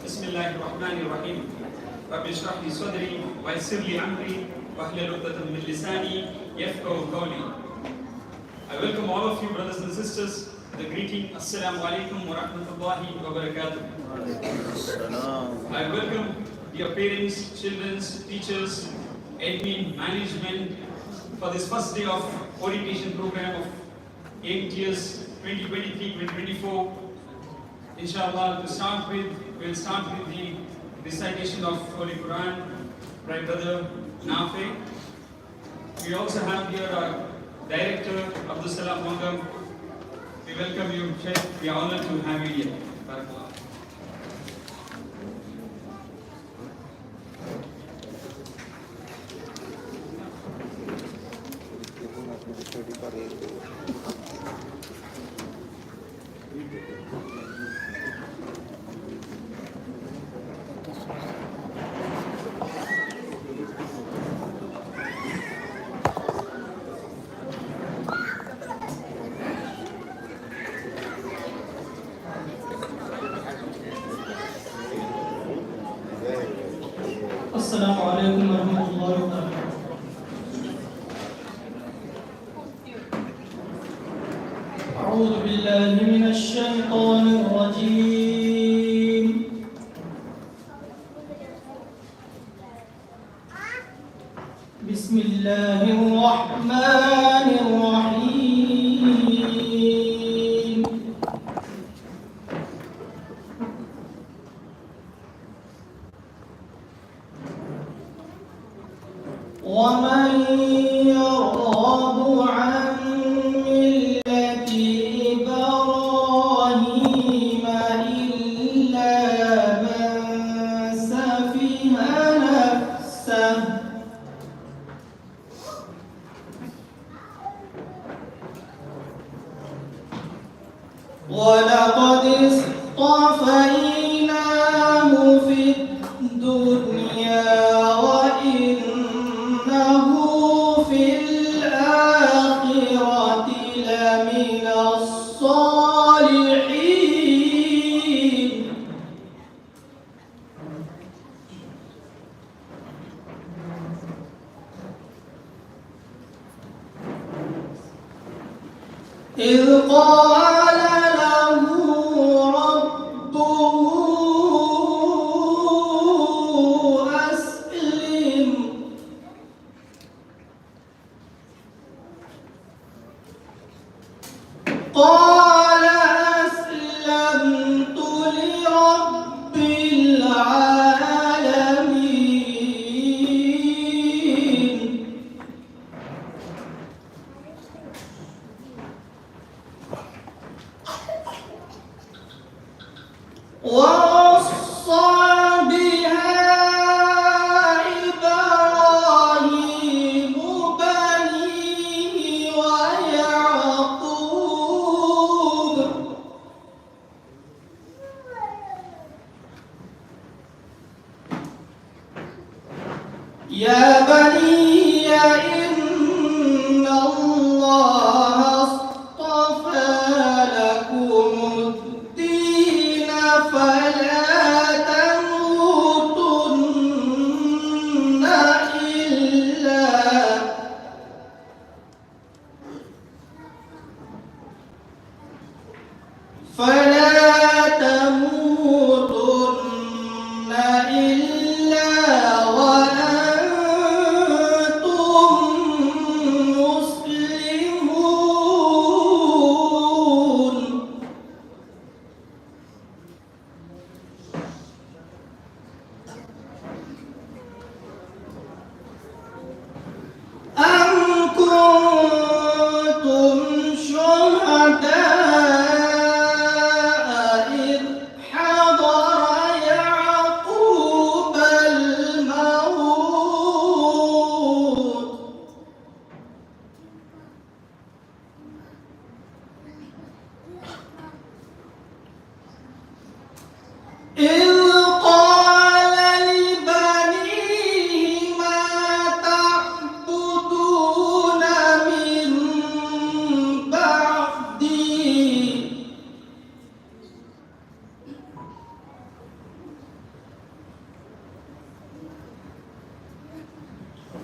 بسم الله الرحمن الرحيم رب اشرح لي صدري ويسر لي أمري واحلل عقدة من لساني يفقهوا قولي. I welcome all of you brothers and sisters with the greeting Assalamu alaikum wa rahmatullahi wa barakatuh. I welcome your parents, children, teachers, admin, management for this first day of orientation program of Amts 2023-2024. Inshallah, we'll start with the recitation of Holy Quran by Brother Nafi. We also have here our Director Abdul Salam Mangam. We welcome you, Sheikh. We are honored to have you here. Barakallah. السلام عليكم ورحمة الله وبركاته. أعوذ بالله من الشيطان الرجيم. بسم الله الرحمن الرحيم. ومن يرغب عن ملة إبراهيم إلا من سفه نفسه ولقد اصطفيناه في الدنيا وإنه في الآخرة لمن الصالحين. إذ قال له ربه أسلم قال أسلمت لرب العالمين. ووصى بها إبراهيم بنيه ويعقوب يا بني إن الله اصطفى لكم الدين فلا تموتن إلا وأنتم مسلمون.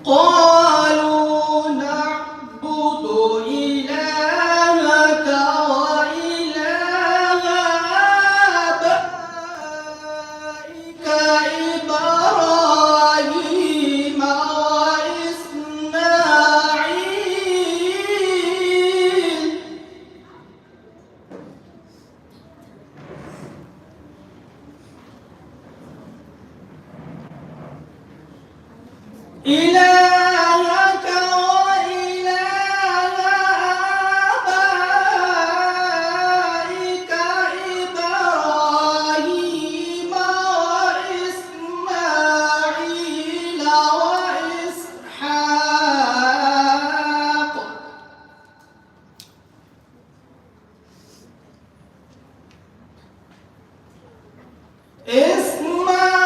قالوا نعبد إلهك وإله آبائك إبراهيم وإسماعيل إلهك وإله آبائك إبراهيم وإسماعيل وإسحاق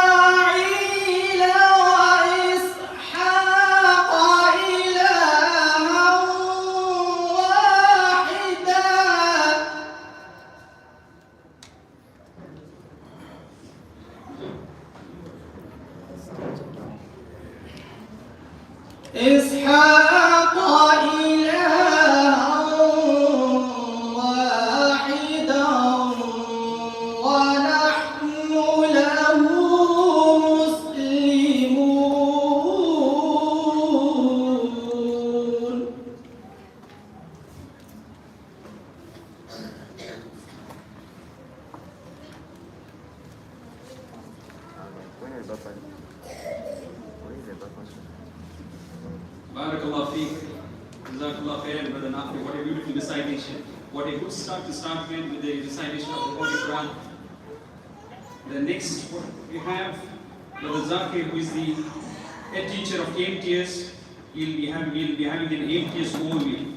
إسماعيل وإسحاق إلها واحدا إسحاق إلها واحدا ونحن له مسلمون Barakallah feek. Jazakallah khairan, Brother Nafi. What a beautiful recitation. What a good start to start with the recitation of the Holy Quran. The next we have Brother Zakir, who is the head teacher of AMTS. He'll be having an AMTS overview.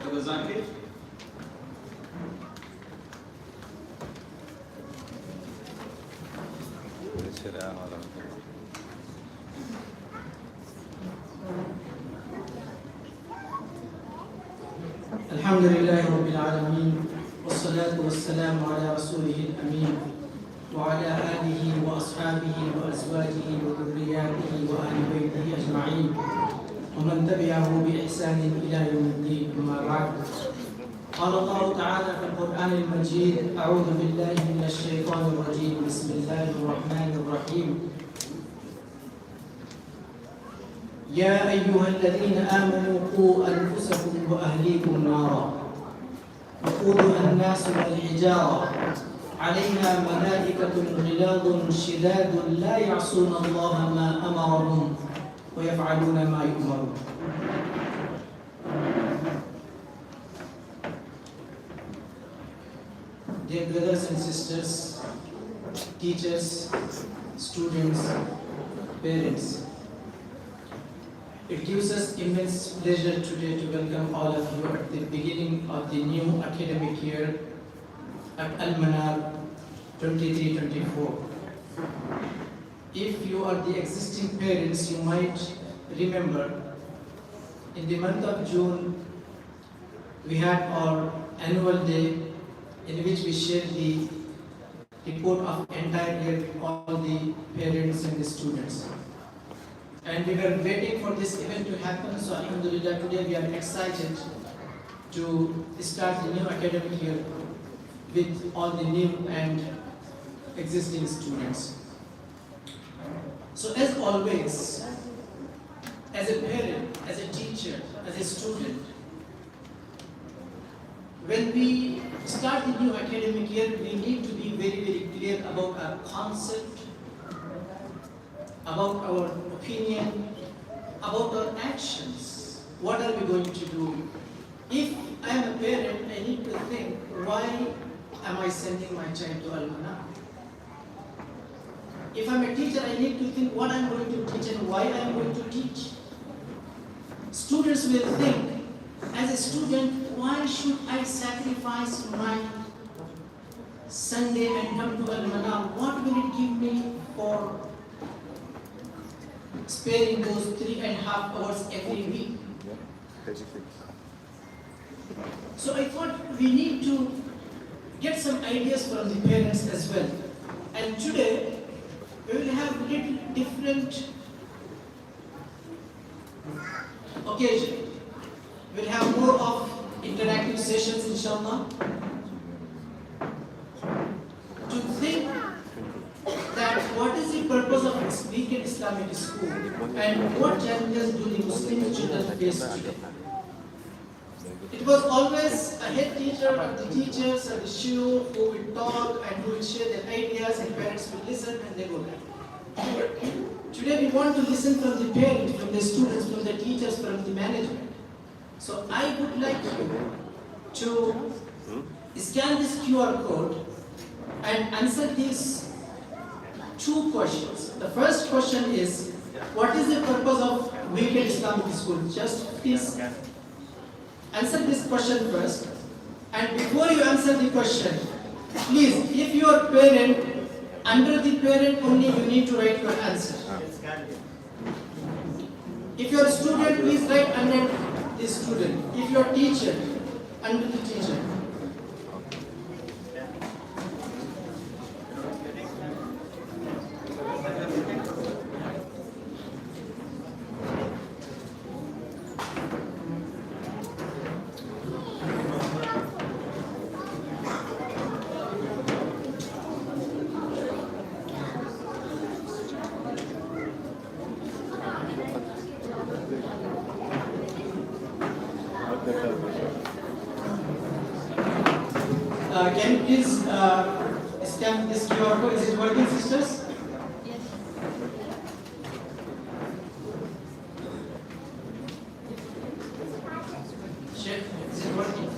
Brother Zakir. الحمد لله رب العالمين والصلاة والسلام على رسوله الأمين وعلى آله وأصحابه وأزواجه وذرياته وأهل بيته أجمعين ومن تبعه بإحسان إلى يوم الدين أما بعد قال الله تعالى في القرآن المجيد أعوذ بالله من الشيطان الرجيم بسم الله الرحمن الرحيم يا أيها الذين آمنوا قوا أنفسكم وأهليكم نارا وقودها الناس والحجارة عليها ملائكة غلاظ شداد لا يعصون الله ما أمرهم ويفعلون ما يؤمرون. Dear brothers and sisters, teachers, students, parents, it gives us immense pleasure today to welcome all of you at the beginning of the new academic year at Al-Manar 23-24. If you are the existing parents, you might remember in the month of June we had our annual day in which we shared the report of entire year with all the parents and the students. And we were waiting for this event to happen, so Alhamdulillah, today we are excited to start the new academic year with all the new and existing students. So as always, as a parent, as a teacher, as a student, when we start the new academic year, we need to be very, very clear about our concept, about our opinion, about our actions. What are we going to do? If I am a parent, I need to think, why am I sending my child to Al-Manar? If I'm a teacher, I need to think what I'm going to teach and why I'm going to teach. Students will think, as a student, why should I sacrifice my Sunday and come to Al-Manar? What will it give me for sparing those 3.5 hours every week? So I thought we need to get some ideas from the parents as well. And today we will have little different occasion. We'll have more of interactive sessions, inshallah. To think that what is the purpose of this weekend Islamic school and what challenges do the Muslim children face today? It was always a head teacher or the teachers or the shio who will talk and who will share their ideas, and parents will listen and they go back. Today we want to listen from the parents, from the students, from the teachers, from the management. So I would like you to scan this QR code and answer these two questions. The first question is, what is the purpose of weekend Islamic school? Just please answer this question first. And before you answer the question, please, if your parent, under the parent only you need to write your answer. If your student, please write under the student. If your teacher, under the teacher. Can you please scan this QR code? Is it working, sisters? Yes. Check. Is it working?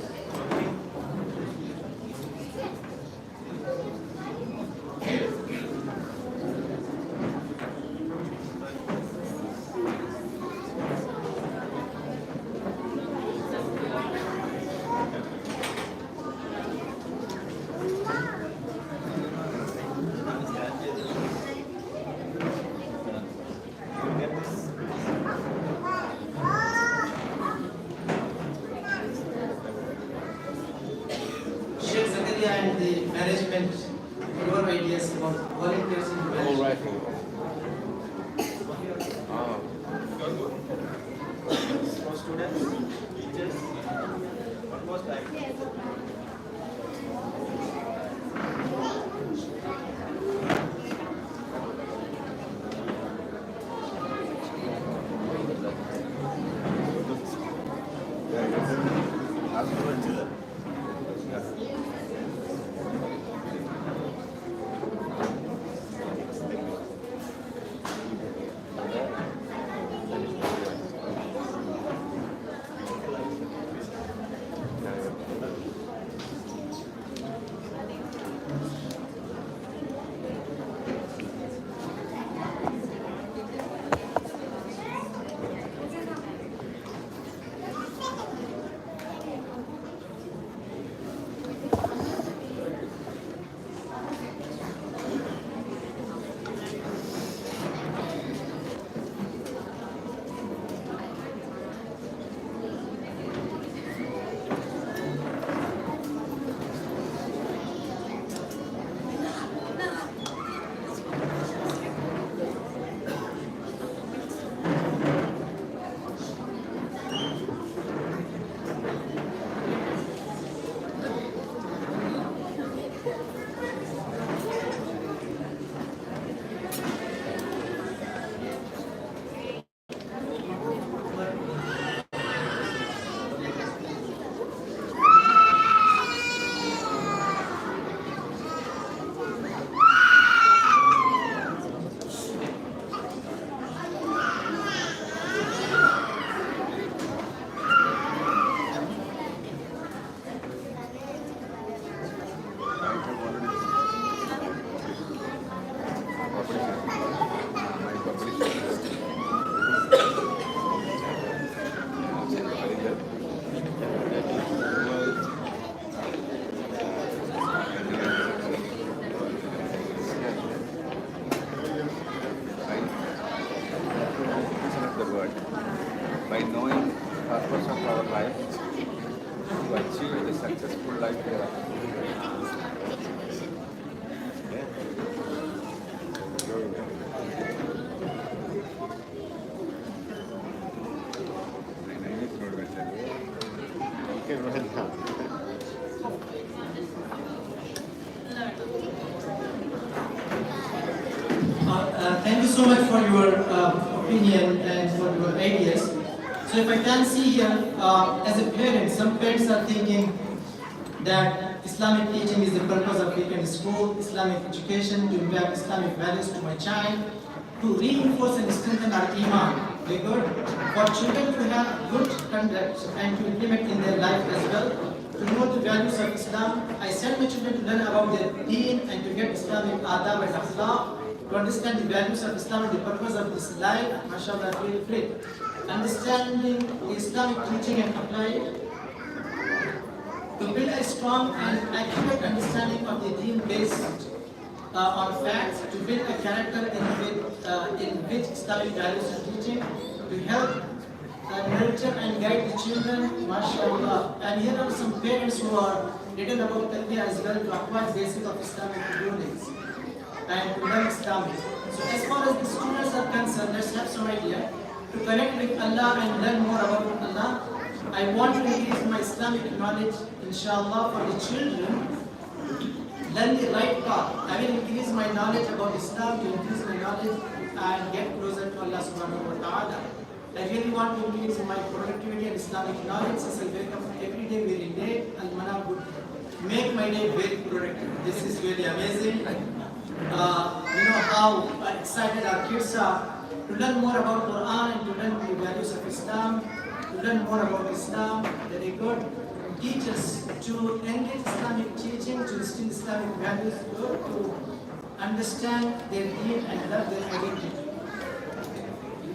And the management, your ideas about volunteers in the management. All right. Ah. For students, teachers, one more time. Thank you so much for your opinion and for your ideas. So if I can see here, as a parent, some parents are thinking that Islamic teaching is the purpose of weekend school, Islamic education, to impact Islamic values to my child, to reinforce and strengthen our iman. Very good. For children to have good conduct and to implement in their life as well, to know the values of Islam. I send my children to learn about their deen and to get Islamic adab and akhlaq, to understand the values of Islam and the purpose of this life. MashaAllah, really great. Understanding the Islamic teaching and apply it, to build a strong and accurate understanding of the deen based on facts, to build a character in which Islamic values are teaching, to help nurture and guide the children, mashallah. And here are some parents who are written about Tarbiyah as well, to acquire basic of Islamic rulings and to learn Islamic. So as far as the students are concerned, let's have some idea. To connect with Allah and learn more about Allah, I want to increase my Islamic knowledge, inshallah, for the children. Learn the right path. I will increase my knowledge about Islam, to increase my knowledge and get closer to Allah subhanahu wa ta'ala. I really want to increase my productivity and Islamic knowledge. Since I wake up every day very late, Al-Mana would make my day very productive. This is really amazing. You know how excited our kids are to learn more about Quran and to learn the values of Islam, to learn more about Islam. Very good. Teach us to engage Islamic teaching, to instill Islamic values, to understand their deen and love their identity.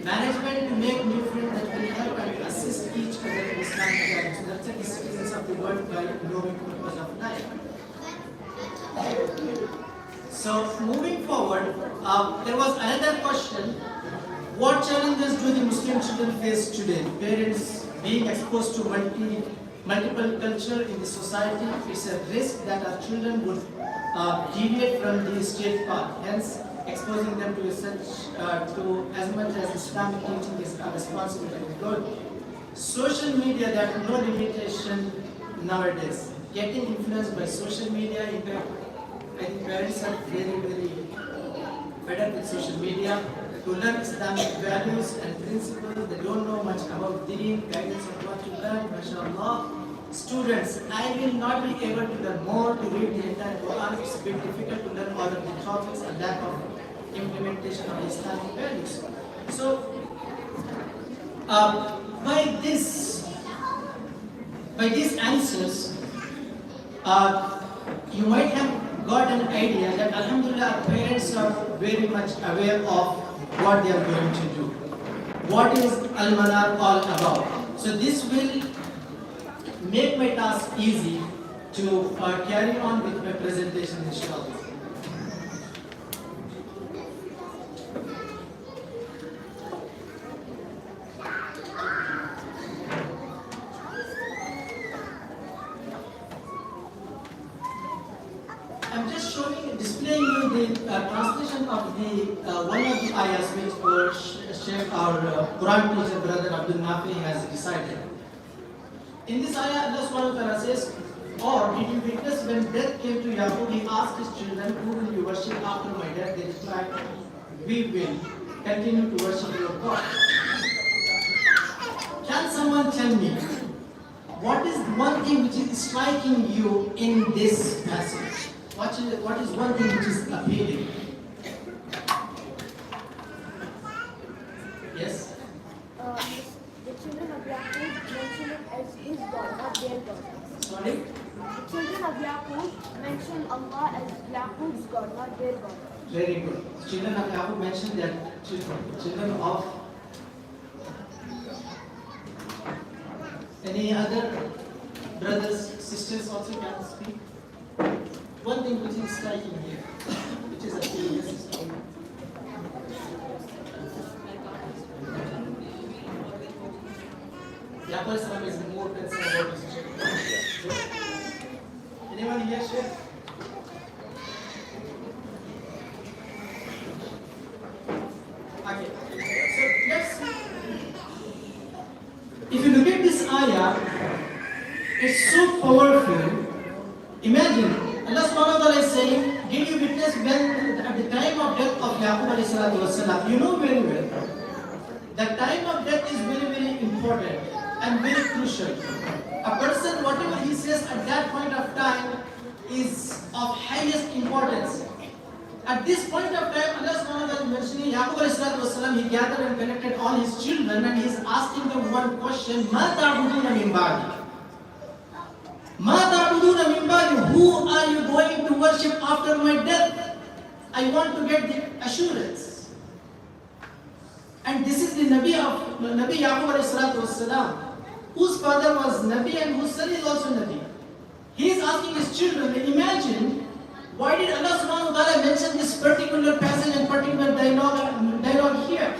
Management to make new friends that will help and assist each other in Islamic values. So that's the citizens of the world by knowing the purpose of life. So moving forward, there was another question. What challenges do the Muslim children face today? Parents being exposed to multiple culture in the society, it's a risk that our children would deviate from the straight path. Hence, exposing them to as much as Islamic teaching is a responsibility. Good. Social media, that no limitation nowadays. Getting influenced by social media, in fact, I think parents are very fed up with social media. To learn Islamic values and principles, they don't know much about deen, guidance of what to learn, mashallah. Students, I will not be able to learn more, to read the entire Quran. It's a bit difficult to learn all of the topics and lack of implementation of Islamic values. So, by these answers, you might have got an idea that Alhamdulillah our parents are very much aware of what they are going to do. What is Al-Manar all about? So this will make my task easy to carry on with my presentation, inshallah. I'm just displaying you the translation of the one of the ayahs which our Quran teacher brother Abdul Nafi has decided. In this ayah, Allah subhanahu wa ta'ala says, or did you witness when death came to Yaqub, he asked his children, who will you worship after my death? They replied, we will continue to worship your God. Can someone tell me, what is one thing which is striking you in this passage? What is one thing which is appealing? Yes? The children of Yaqub mentioned it as his God, not their God. Sorry? The children of Yaqub mentioned Allah as Yaqub's God, not their God. Very good. Children of Yaqub mentioned that children of any other brothers, sisters also can speak. One thing which is striking here, which is appealing, yes, sister. Yaqub Islam is more concerned about his children. Anyone here share? Okay. So let's if you look at this ayah, it's so powerful. Imagine Allah subhanahu wa ta'ala is saying, did you witness when at the time of death of Yaqub wasallam, you know very well, the time of death is very, very important and very crucial. A person, whatever he says at that point of time is of highest importance. At this point of time, Allah subhanahu wa ta'ala is mentioning Yaqub alayhi salatu wasalam, he gathered and collected all his children and he is asking them one question, مَا تَعْبُدُونَ مِنْ بَعْدِي? مَا تَعْبُدُونَ مِنْ بَعْدِي? Who are you going to worship after my death? I want to get the assurance. And this is the Nabi Yaqub alayhi salatu wasalam, whose father was Nabi and whose son is also Nabi. He is asking his children, and imagine, why did Allah subhanahu wa ta'ala mention this particular passage and particular dialogue here?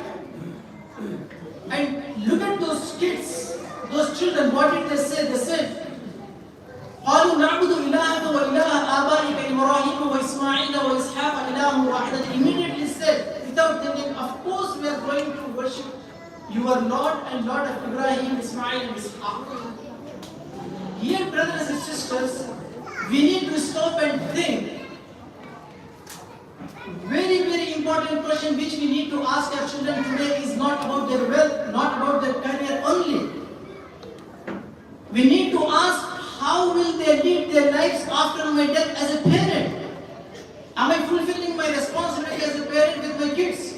And look at those kids, those children, what did they say? They said, قالوا نعبد إلهك وإله آبائك إبراهيم وإسماعيل وإسحاق إله واحد. Immediately said, without thinking, of course we are going to worship your Lord and Lord of Ibrahim, Ismail and Ishaq. Here, brothers and sisters, we need to stop and think. Very, very important question which we need to ask our children today is not about their wealth, not about their career only. We need to ask, how will they live their lives after my death as a parent? Am I fulfilling my responsibility as a parent with my kids?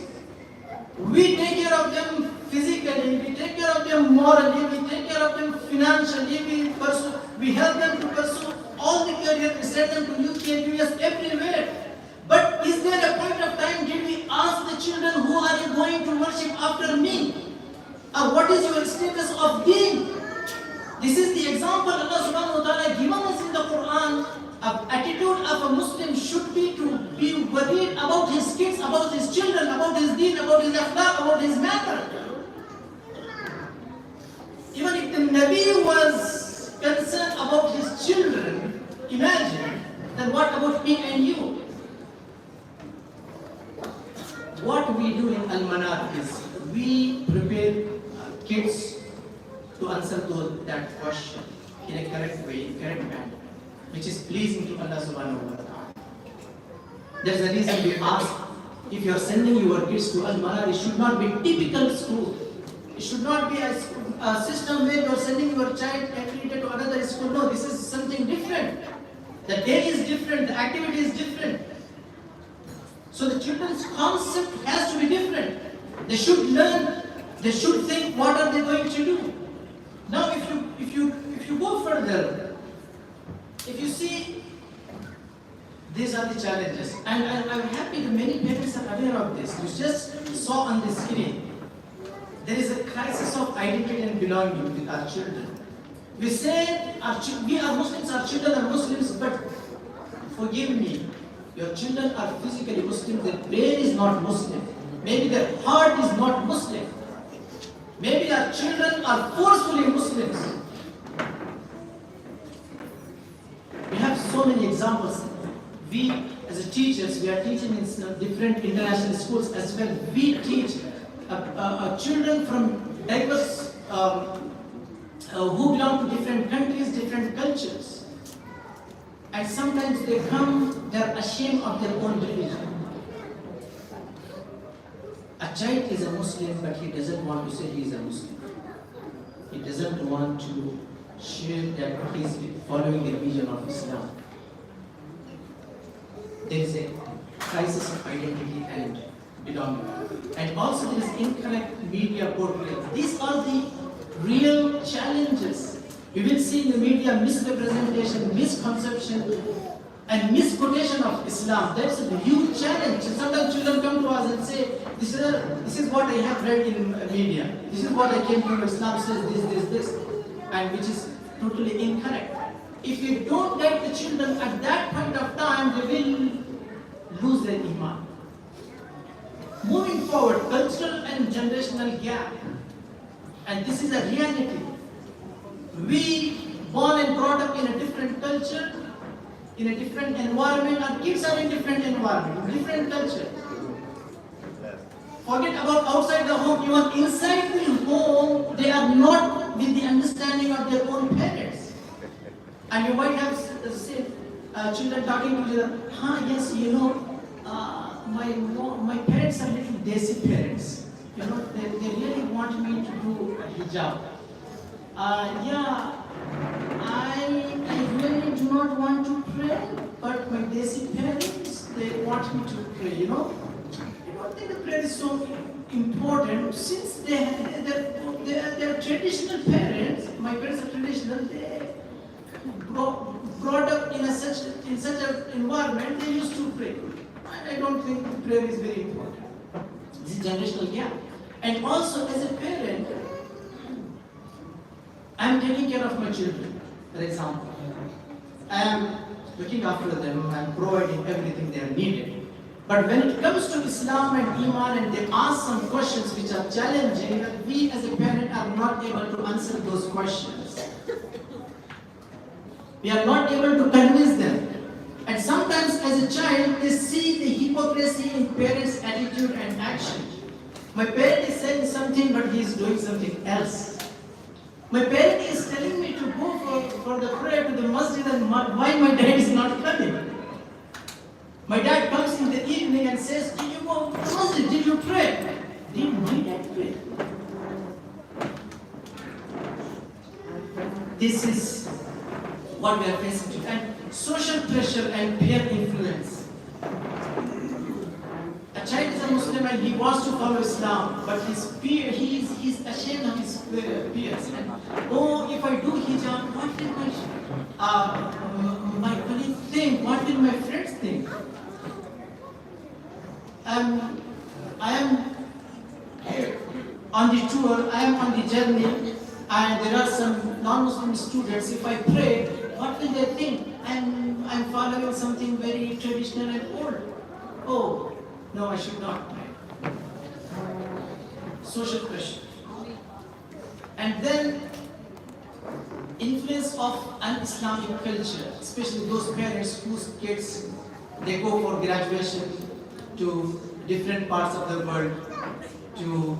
We take care of them physically, we take care of them morally, we take care of them financially, we help them to pursue all the career, we send them to UK, US, everywhere. But is there a point of time did we ask the children, who are you going to worship after me? Or what is your status of deen? This is the example Allah subhanahu wa ta'ala given us in the Quran. An attitude of a Muslim should be to be worried about his kids, about his children, about his deen, about his akhlaq, about his matter. Even if the Nabi was concerned about his children, imagine, then what about me and you? What we do in Al-Manar is we prepare kids to answer that question in a correct way, in correct manner, which is pleasing to Allah subhanahu wa ta'ala. There's a reason we ask, if you are sending your kids to Al-Manar, it should not be typical school. It should not be a system where you are sending your child every day to another school. No, this is something different. The day is different, the activity is different. So the children's concept has to be different. They should learn, they should think, what are they going to do? Now if you go further, if you see, these are the challenges. And I'm happy that many parents are aware of this. You just saw on the screen, there is a crisis of identity and belonging with our children. We say, we are Muslims, our children are Muslims, but forgive me, your children are physically Muslim, their brain is not Muslim. Maybe their heart is not Muslim. Maybe our children are forcefully Muslims. We have so many examples. We, as teachers, we are teaching in different international schools as well. We teach children from diverse, who belong to different countries, different cultures. And sometimes they're ashamed of their own religion. A child is a Muslim, but he doesn't want to say he is a Muslim. He doesn't want to share that he is following the religion of Islam. There is a crisis of identity and belonging. And also there is incorrect media portrayal. These are the real challenges. You will see in the media misrepresentation, misconception, and misquotation of Islam. That's a huge challenge. And sometimes children come to us and say, this is what I have read in media. This is what I came to know. Islam says this, and which is totally incorrect. If you don't guide the children at that point of time, they will lose their iman. Moving forward, cultural and generational gap. And this is a reality. We born and brought up in a different culture, in a different environment. Our kids are in different environment, different culture. Forget about outside the home, even inside the home, they are not with the understanding of their own parents. And you might have seen children talking to each other, yes, my parents are little desi parents. They really want me to do a hijab. Yeah, I really do not want to pray, but my desi parents, they want me to pray, I don't think the prayer is so important since they're traditional parents. My parents are traditional. They brought up in such an environment. They used to pray. I don't think prayer is very important. This is generational gap. And also, as a parent, I am taking care of my children. For example, I am looking after them. I am providing everything they are needed. But when it comes to Islam and Iman and they ask some questions which are challenging, we as a parent are not able to answer those questions. We are not able to convince them. And sometimes as a child, they see the hypocrisy in parents' attitude and action. My parent is saying something, but he is doing something else. My parent is telling me to go for the prayer to the masjid, and why my dad is not coming? My dad comes in the evening and says, "Did you go to the masjid? Did you pray?" Did my dad pray? This is what we are facing today. And social pressure and peer influence. A child is a Muslim and he wants to follow Islam, but his peer, he's ashamed of his peers. And, if I do hijab, what will my colleague think? What will my friends think? I am on the tour, I am on the journey, and there are some non-Muslim students. If I pray, what will they think? I'm following something very traditional and old. Oh, no, I should not pray. Social pressure. And then influence of un-Islamic culture, especially those parents whose kids, they go for graduation to different parts of the world, to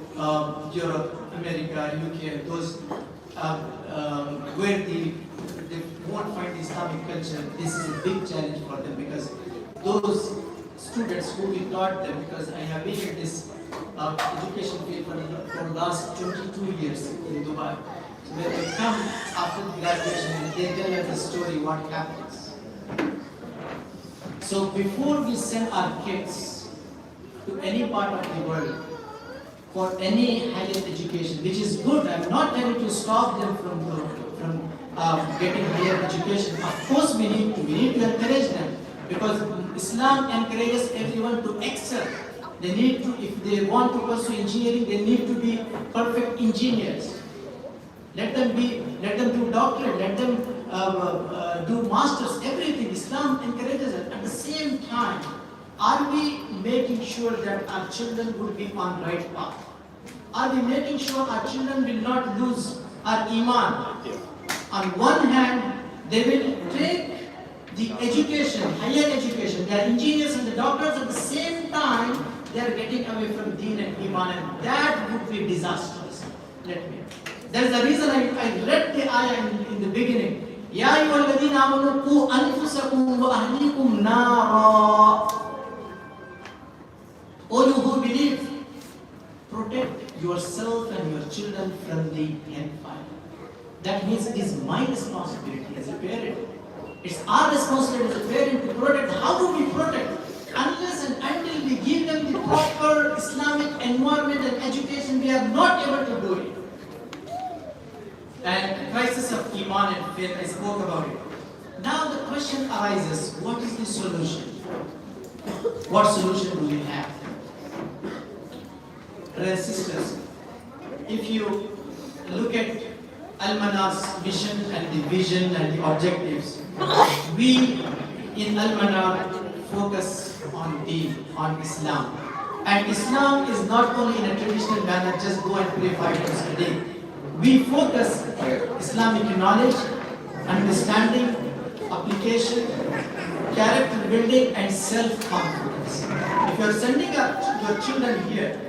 Europe, America, UK, those where they won't find the Islamic culture. This is a big challenge for them because those students who we taught them, because I have been in this education field for the last 22 years in Dubai. So when they come after graduation and they tell us the story, what happens. So before we send our kids to any part of the world for any higher education, which is good, I'm not trying to stop them from getting higher education. Of course we need to encourage them, because Islam encourages everyone to excel. They need to, if they want to pursue engineering, they need to be perfect engineers. Let them do doctorate, let them do masters, everything. Islam encourages it. At the same time, are we making sure that our children will be on right path? Are we making sure our children will not lose our iman? On one hand, they will take the education, higher education, they are engineers and the doctors. At the same time, they are getting away from deen and iman, and that would be disastrous. There is a reason I read the ayah in the beginning. Ya ayyuhalladhina amanu qu anfusakum wa ahlikum nara. O you who believe, protect yourself and your children from the hellfire. That means it is my responsibility as a parent. It's our responsibility as a parent to protect. How do we protect? Unless and until we give them the proper Islamic environment and education, we are not able to do it. And the crisis of iman and faith, I spoke about it. Now the question arises, what is the solution? What solution do we have? Brothers and sisters, if you look at Al-Manar's mission and the vision and the objectives, we in Al-Manar focus on deen, on Islam. And Islam is not only in a traditional manner, just go and pray 5 times a day. We focus Islamic knowledge, understanding, application, character building, and self-confidence. If you are sending your children here,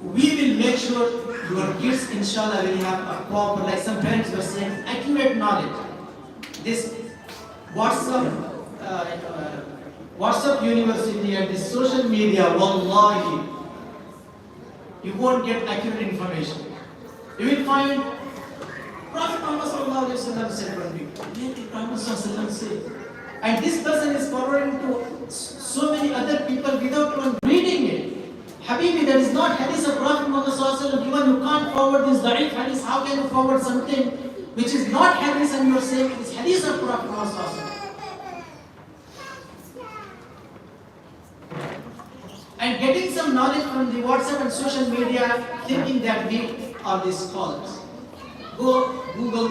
we will make sure your kids, inshallah, will have a proper, like some parents were saying, accurate knowledge. This WhatsApp WhatsApp University and the social media, wallahi, you won't get accurate information. You will find Prophet Muhammad sallallahu alaihi wasallam said one week. Let the Prophet sallallahu alaihi wasallam say. And this person is forwarding to so many other people without even reading it. Habibi, that is not hadith of Prophet Muhammad sallallahu alaihi wasallam. Even you can't forward this da'if hadith. How can you forward something which is not hadith and you are saying it is hadith of Prophet Muhammad sallallahu alaihi wasallam? And getting some knowledge from the WhatsApp and social media, thinking that we are the scholars. Go Google,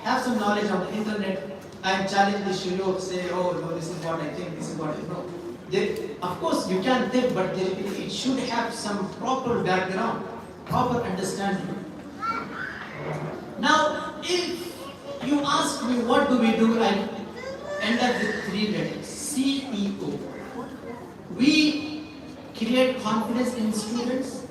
have some knowledge on the internet, and challenge the shuyukh, say, oh no, this is what I think, this is what I know. Of course, you can think, but it should have some proper background, proper understanding. Now, if you ask me what do we do, I end up with 3 letters, CEO. We create confidence in students,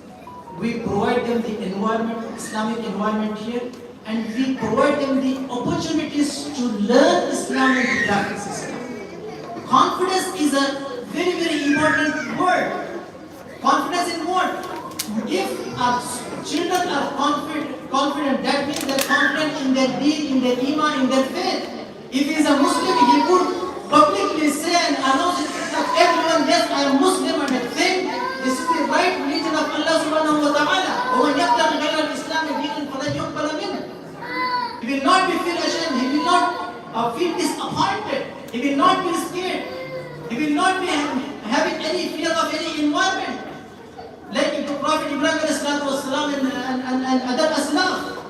we provide them the environment, Islamic environment here, and we provide them the opportunities to learn Islam and to practice Islam. Confidence is a very, very important word. Confidence in what? If our children are confident, that means they're confident in their deen, in their iman, in their faith. If he is a Muslim, he could publicly say and announce it to everyone, yes, I am Muslim, and I think this is the right religion of Allah subhanahu wa ta'ala. وَمَنْ يَبْتَغِ غَيْرَ الْإِسْلَامِ دِينًا فَلَنْ يُقْبَلَ مِنْهُ. He will not be feel ashamed, he will not feel disappointed, he will not be scared, he will not be having any fear of any environment. Like the Prophet Ibrahim and other Aslam,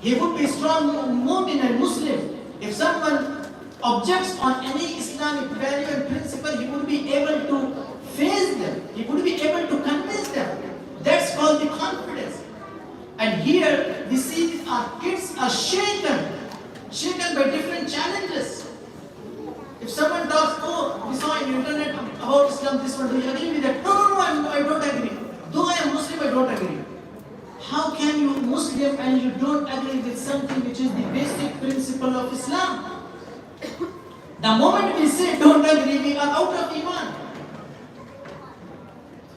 he would be strong mu'min and Muslim. If someone objects on any Islamic value and principle, he would be able to face them, he would be able to convince them. That's called the confidence. And here we see our kids are shaken by different challenges. If someone talks, oh, we saw in the internet about Islam, this one, do you agree with that? No, I don't agree. Though I am Muslim, I don't agree. How can you Muslim and you don't agree with something which is the basic principle of Islam? The moment we say don't agree, we are out of iman.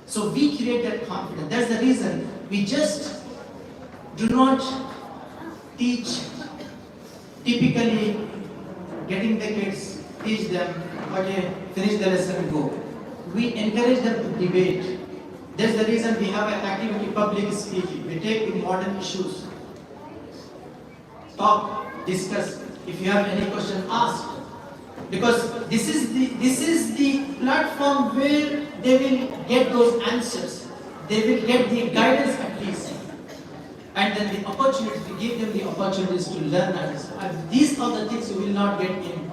So we create that confidence. That's the reason we just do not teach typically getting the kids, teach them, okay, finish the lesson and go. We encourage them to debate. That's the reason we have an activity, public speaking. We take the modern issues, talk, discuss. If you have any question, ask. Because this is the platform where they will get those answers. They will get the guidance at least. And then the opportunity, to give them the opportunities to learn and these are the things you will not get in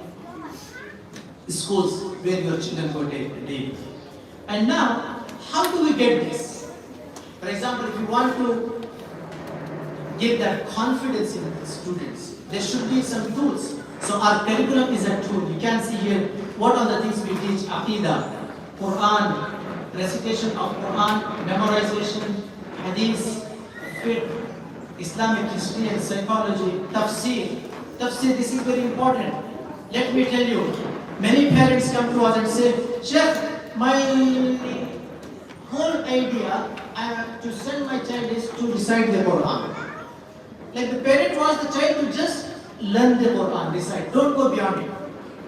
schools where your children go daily. And now, how do we get this? For example, if you want to give that confidence in the students, there should be some tools. So our curriculum is a tool. You can see here what are the things we teach: Aqidah, Quran, recitation of Quran, memorization, Hadith, fiqh, Islamic history and psychology, tafsir. Tafsir, this is very important. Let me tell you, many parents come to us and say, Sheikh, my whole idea to send my child is to recite the Quran. Like the parent wants the child to just learn the Quran, recite, don't go beyond it.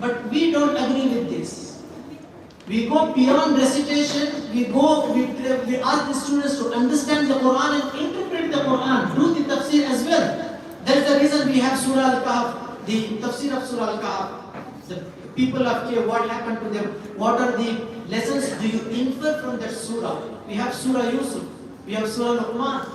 But we don't agree with this. We go beyond recitation, we ask the students to understand the Quran and interpret the Quran, do the tafsir as well. That's the reason we have Surah Al-Kahf, the tafsir of Surah Al-Kahf. The people of Kiev, what happened to them? What are the lessons do you infer from that surah? We have Surah Yusuf, we have Surah Luqman.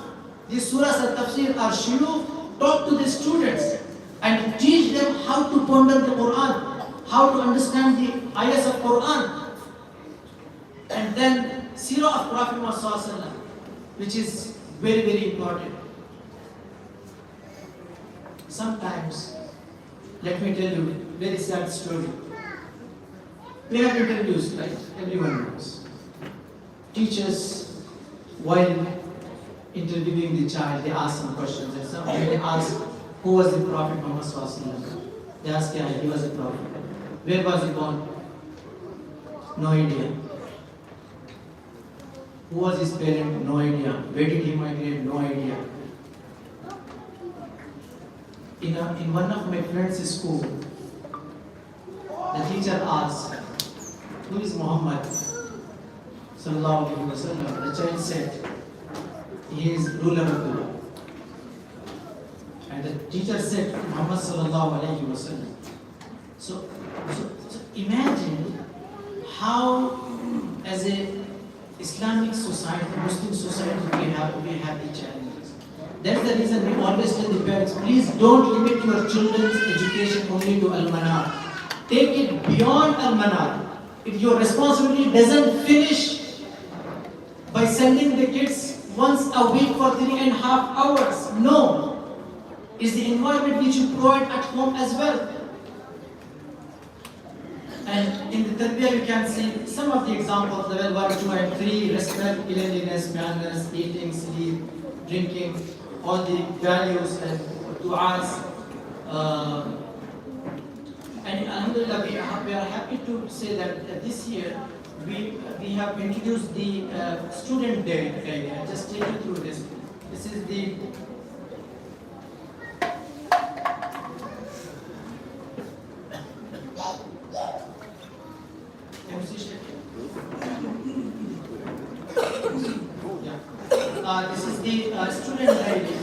These surahs are tafsir, are shuyukh, talk to the students and teach them how to ponder the Quran, how to understand the ayahs of Quran. And then Sirah of Prophet Muhammad, which is very, very important. Sometimes, let me tell you a very sad story. We have interviews, right? Everyone knows. Teachers, while interviewing the child, they ask some questions. And some they ask, who was the Prophet Muhammad? They ask, yeah, he was a prophet. Where was he born? No idea. Who was his parent? No idea. Where did he migrate? No idea. In one of my friends' school, the teacher asked, "Who is Muhammad?" Sallallahu Alaihi Wasallam. The child said, "He is ruler of the world." And the teacher said, "Muhammad Sallallahu Alaihi Wasallam." So imagine how, as a Islamic society, Muslim society, we have the challenges. That's the reason we always tell the parents, please don't limit your children's education only to Al-Manar. Take it beyond Al-Manar. If your responsibility doesn't finish by sending the kids once a week for 3.5 hours, no. It's the environment which you provide at home as well. And in the tarbiyah you can see some of the examples, level 1, 2 and 3, respect, cleanliness, manners, eating, sleep, drinking, all the values and du'as. And alhamdulillah, we are happy to say that this year we have introduced the student day. I'll just take you through this. This is the this is the student diary.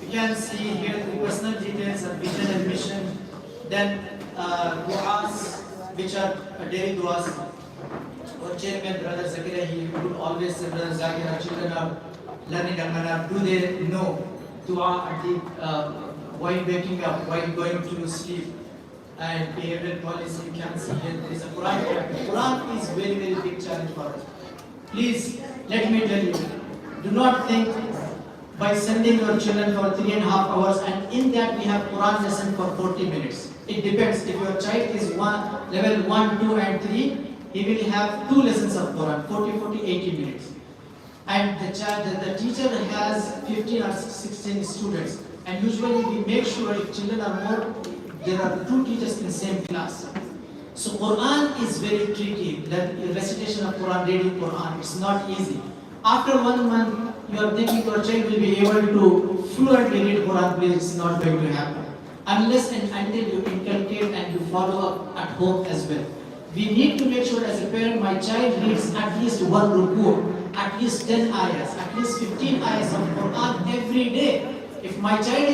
You can see here the personal details of vision and mission. Then du'as, which are daily du'as. Our chairman, Brother Zakira, he would always say, Brother Zakira, children are learning Al-Manar. Do they know du'a at the, while waking up, while going to sleep? And behavioral policy, you can see here there is a Quran chapter. Quran is very, very big challenge for us. Please, let me tell you, do not think by sending your children for 3.5 hours and in that we have Quran lesson for 40 minutes. It depends. If your child is level 1, 2 and 3, he will have 2 lessons of Quran, 40, 80 minutes. And the teacher has 15 or 16 students. And usually we make sure if children are more, there are 2 teachers in the same class. So Quran is very tricky. That recitation of Quran, reading Quran, it's not easy. After 1 month, you are thinking your child will be able to fluently read Quran, but it's not going to happen. Unless and until you inculcate and you follow up at home as well. We need to make sure as a parent, my child reads at least 1 ruku, at least 10 ayahs, at least 15 ayahs of Quran every day. If my child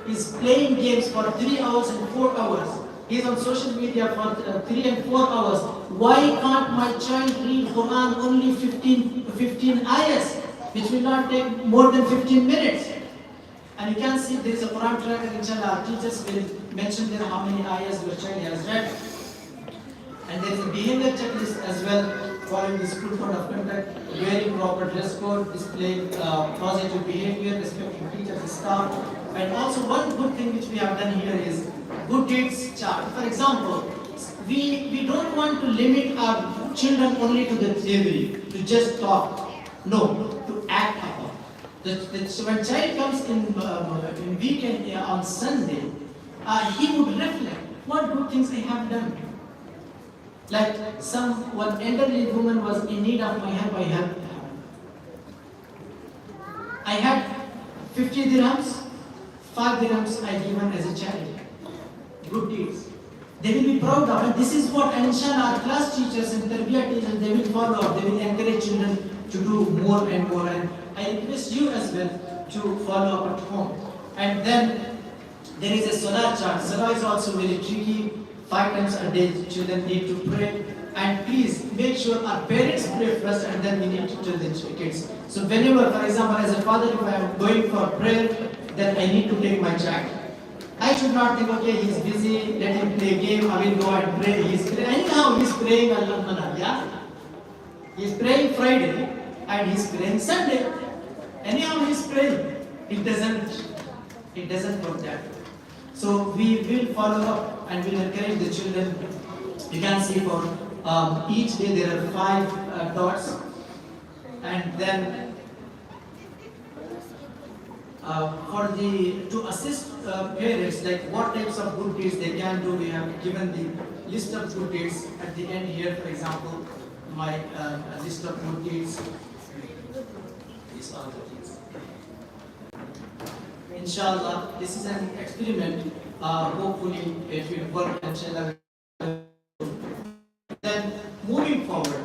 is playing games for 3 hours and 4 hours, he is on social media for 3 and 4 hours, why can't my child read Quran only 15 ayahs, which will not take more than 15 minutes? And you can see there is a Quran tracker, inshallah, our teachers will mention there how many ayahs your child has read. And there is a behavior checklist as well, following the school code of conduct, wearing proper dress code, displaying positive behavior, respecting teachers and staff. And also one good thing which we have done here is good deeds chart. For example, we don't want to limit our children only to the theory, to just talk. No, to act upon. So when child comes in weekend on Sunday, he would reflect, what good things I have done. Like one elderly woman was in need of my help, I helped her. I had 50 dirhams, 5 dirhams I given as a charity. Good deeds. They will be proud of, and this is what, and inshallah, our class teachers and tarbiyah teachers, they will follow up, they will encourage children to do more and more. And I request you as well to follow up at home. And then there is a salah chart. Salah is also very tricky. 5 times a day children need to pray, and please make sure our parents pray first and then we need to tell the kids. So whenever, for example, as a father, if I am going for prayer, then I need to take my child. I should not think, okay, he's busy, let him play game, I will go and pray. Anyhow, he's praying Al-Manar, yeah? He's praying Friday and he's praying Sunday. Anyhow, he's praying. It doesn't work that way. So we will follow up and will encourage the children. You can see for each day there are 5 dots, and then to assist parents, like what types of good deeds they can do, we have given the list of good deeds at the end here. For example, my list of good deeds. These are the deeds. Inshallah, this is an experiment. Hopefully, it will work. Inshallah. Then moving forward,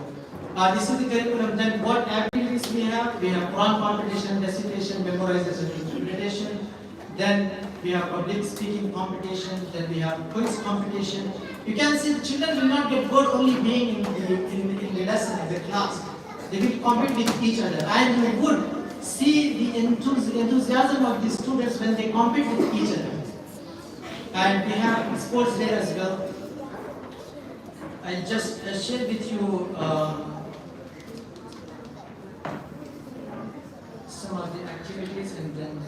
this is the curriculum. Then what activities we have? We have Quran competition, recitation, memorization, interpretation. Then we have public speaking competition. Then we have quiz competition. You can see the children will not get bored only being in the lesson, in the class. They will compete with each other, and you would see the enthusiasm of the students when they compete with each other. And we have sports there as well. I just share with you some of the activities, and then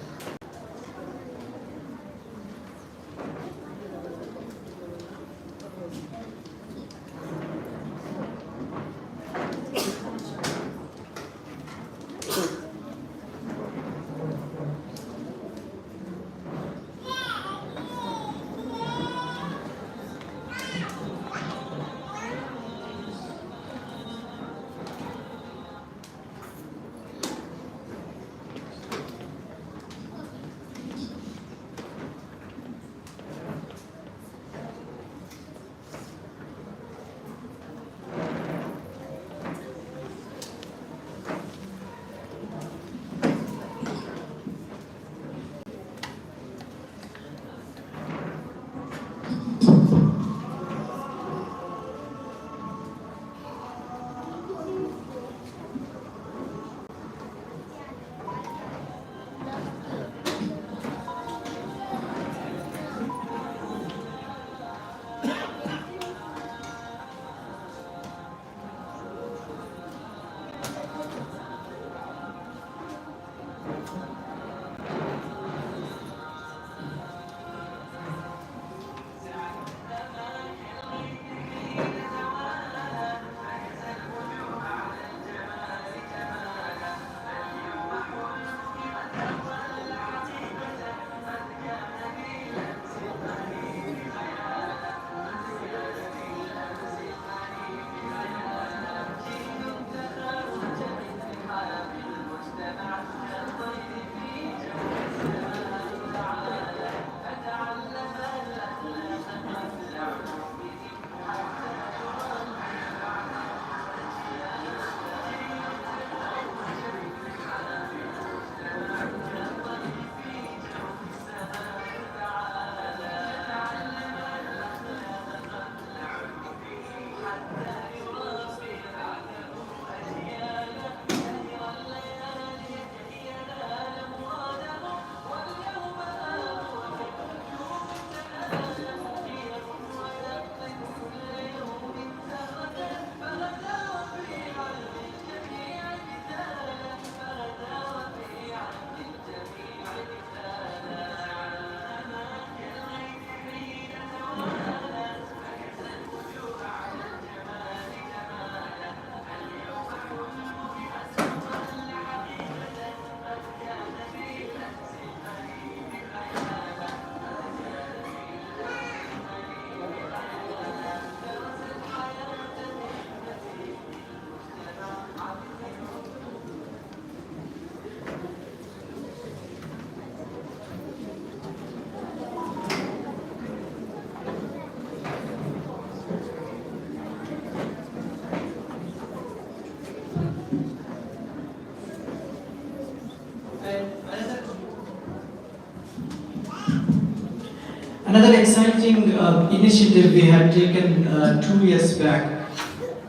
another exciting initiative we had taken 2 years back.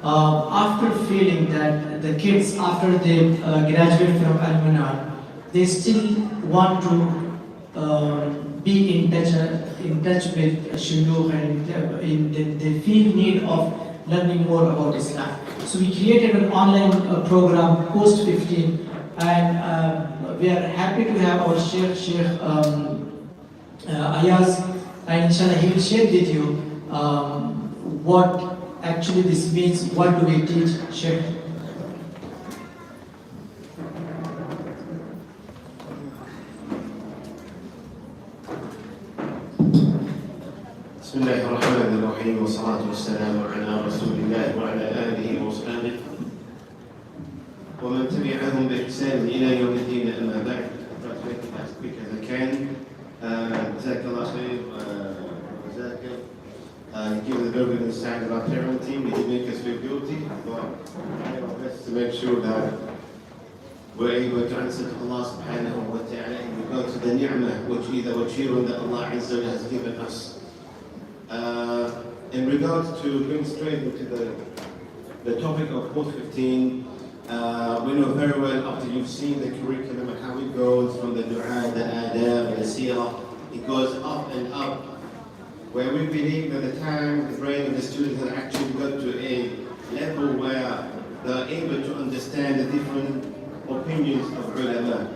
After feeling that the kids, after they graduate from Al-Manar, they still want to be in touch with shuyukh, and they feel need of learning more about Islam. So we created an online program post 15, and we are happy to have our Sheikh Ayaz, and inshallah he will share with you what actually this means. What do we teach, Sheikh? والصلاة والسلام على رسول الله وعلى آله وصحبه ومن تبعهم بإحسان إلى يوم الدين. أما بعد, I'll try to make it as quick as I can. جزاك الله خير وجزاك. Give the very good insight of our parenting. They did make us feel guilty, but I try our best to make sure that we're able to answer to Allah subhanahu wa ta'ala in regard to the ni'mah, which is our children that Allah Azza wa Jalla has given us. In regards to going straight into the topic of post 15, we know very well after you've seen the curriculum and how it goes from the du'a, the adab, the seerah, it goes up and up, where we believe that the time the brain of the students has actually got to a level where they're able to understand the different opinions of ulama.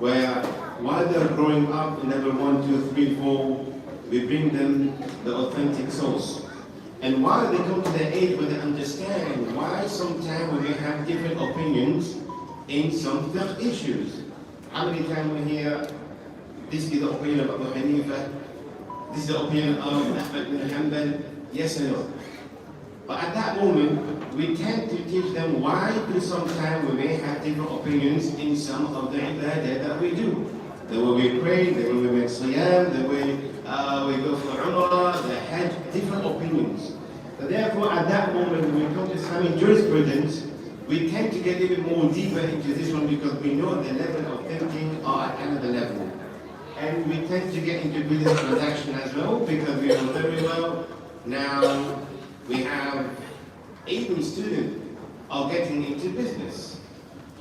Where while they're growing up in level 1, 2, 3, 4, we bring them the authentic source. And while they come to the age where they understand why sometimes we may have different opinions in some fiqh issues. How many times we hear, this is the opinion of Abu Hanifa, this is the opinion of Ahmad bin Hanbal, yes or no? But at that moment, we tend to teach them why do sometimes we may have different opinions in some of the ibadah that we do. The way we pray, the way we make siyam, the way we go for Umrah, the Hajj, different opinions. So therefore, at that moment, when we come to Islamic jurisprudence, we tend to get a bit more deeper into this one because we know the level of thinking are at another level. And we tend to get into business transaction as well because we know very well now we have even students are getting into business.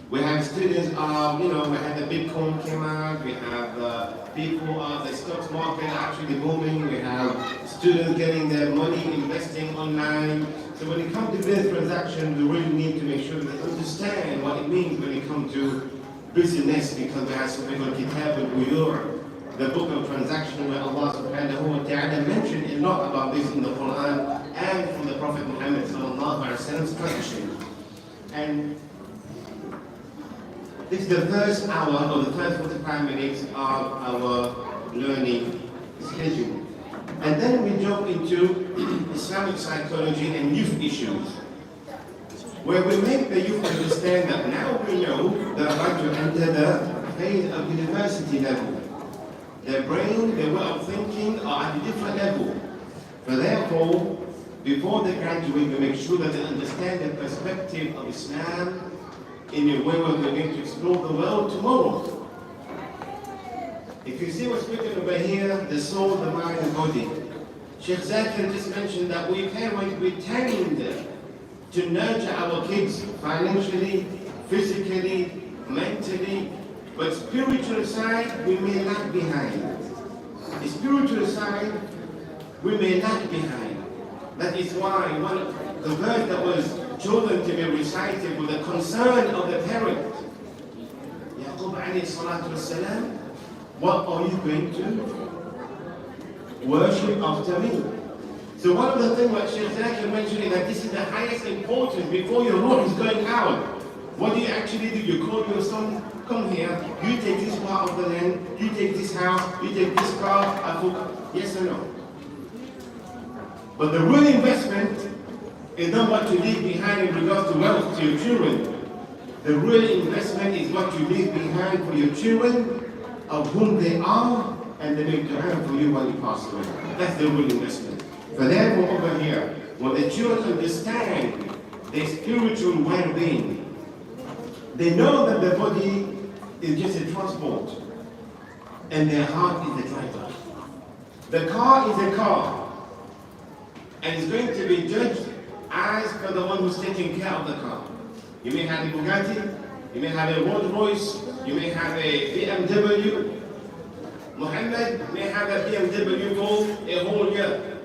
We have students, we had the Bitcoin came out, we have people, the stock market actually booming, we have students getting their money investing online. So when it comes to business transaction, we really need to make sure that they understand what it means when it comes to business, because we have something called Kitab al-Buyur, the book of transaction where Allah subhanahu wa ta'ala mentioned a lot about this in the Quran and from the Prophet Muhammad sallallahu alaihi wasallam's tradition. And this is the first hour or the first 45 minutes of our learning schedule. And then we jump into Islamic psychology and youth issues, where we make the youth understand that now we know they're about to enter the phase of university level. Their brain, their way of thinking are at a different level. So therefore, before they graduate, we make sure that they understand the perspective of Islam in a way where we're going to explore the world tomorrow. If you see what's written over here, the soul, the mind, and body. Sheikh Zakir just mentioned that we parents, we tend to nurture our kids financially, physically, mentally, but spiritual side, we may lag behind. The spiritual side, we may lag behind. That is why the verse that was chosen to be recited with the concern of the parent. Yaqub alayhi salatu wasalam, what are you going to worship after me? So one of the things that Sheikh Zakir mentioned is that this is the highest importance before your ruh is going out. What do you actually do? You call your son, come here, you take this part of the land, you take this house, you take this car, yes or no? But the real investment is not what you leave behind in regards to wealth to your children. The real investment is what you leave behind for your children, of whom they are, and they make dua for you when you pass away. That's the real investment. So therefore over here, when the children understand their spiritual well-being, they know that the body is just a transport, and their heart is the driver. The car is a car, and it's going to be judged as per the one who's taking care of the car. You may have a Bugatti, you may have a Rolls Royce, you may have a BMW. Muhammad may have a BMW for a whole year,